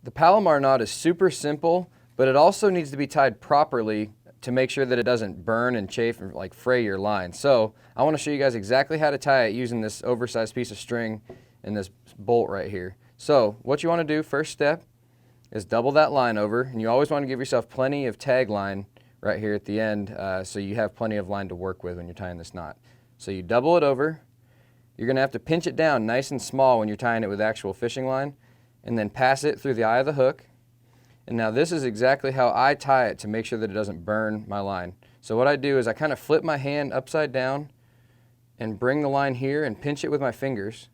The Palomar knot is super simple, but it also needs to be tied properly to make sure that it doesn't burn and chafe and like fray your line. So I want to show you guys exactly how to tie it using this oversized piece of string and this bolt right here. So what you want to do, first step, is double that line over, and you always want to give yourself plenty of tag line right here at the end so you have plenty of line to work with when you're tying this knot. So you double it over. You're going to have to pinch it down nice and small when you're tying it with actual fishing line, and then pass it through the eye of the hook. And now this is exactly how I tie it to make sure that it doesn't burn my line. So what I do is I kind of flip my hand upside down and bring the line here and pinch it with my fingers.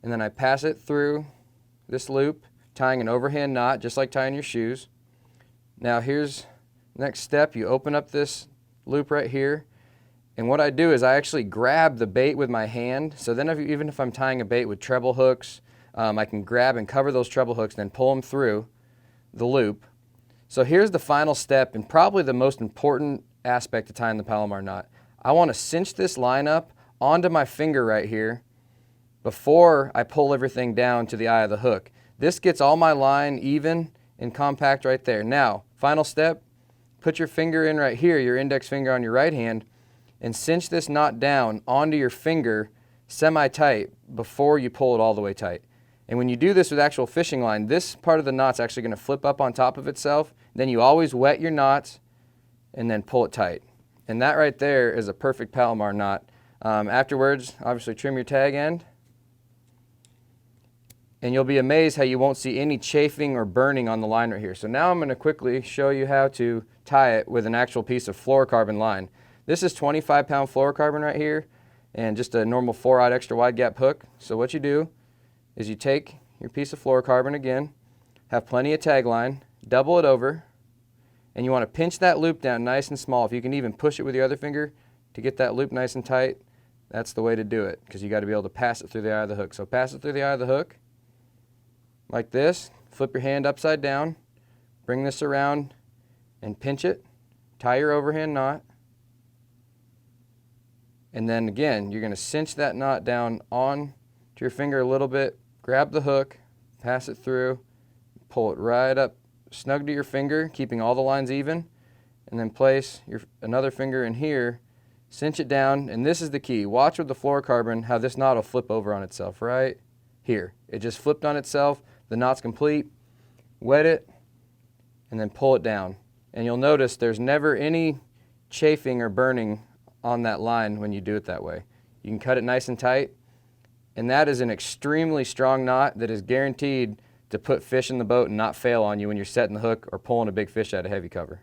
And then I pass it through this loop, tying an overhand knot just like tying your shoes. Now here's the next step. You open up this loop right here. And what I do is I actually grab the bait with my hand. So then even if I'm tying a bait with treble hooks, I can grab and cover those treble hooks, then pull them through the loop. So here's the final step and probably the most important aspect of tying the Palomar knot. I want to cinch this line up onto my finger right here before I pull everything down to the eye of the hook. This gets all my line even and compact right there. Now, final step, put your finger in right here, your index finger on your right hand, and cinch this knot down onto your finger semi-tight before you pull it all the way tight. And when you do this with actual fishing line, this part of the knot's actually going to flip up on top of itself. Then you always wet your knots and then pull it tight. And that right there is a perfect Palomar knot. Afterwards, obviously trim your tag end. And you'll be amazed how you won't see any chafing or burning on the line right here. So now I'm going to quickly show you how to tie it with an actual piece of fluorocarbon line. This is 25-pound fluorocarbon right here and just a normal 4/0 extra wide gap hook. So what you do is you take your piece of fluorocarbon again, have plenty of tag line, double it over, and you want to pinch that loop down nice and small. If you can even push it with your other finger to get that loop nice and tight, that's the way to do it, because you got to be able to pass it through the eye of the hook. So pass it through the eye of the hook like this, flip your hand upside down, bring this around and pinch it, tie your overhand knot, and then again, you're going to cinch that knot down on to your finger a little bit, grab the hook, pass it through, pull it right up, snug to your finger, keeping all the lines even, and then place another finger in here, cinch it down, and this is the key. Watch with the fluorocarbon how this knot will flip over on itself right here. It just flipped on itself, the knot's complete, wet it, and then pull it down. And you'll notice there's never any chafing or burning on that line when you do it that way. You can cut it nice and tight, and that is an extremely strong knot that is guaranteed to put fish in the boat and not fail on you when you're setting the hook or pulling a big fish out of heavy cover.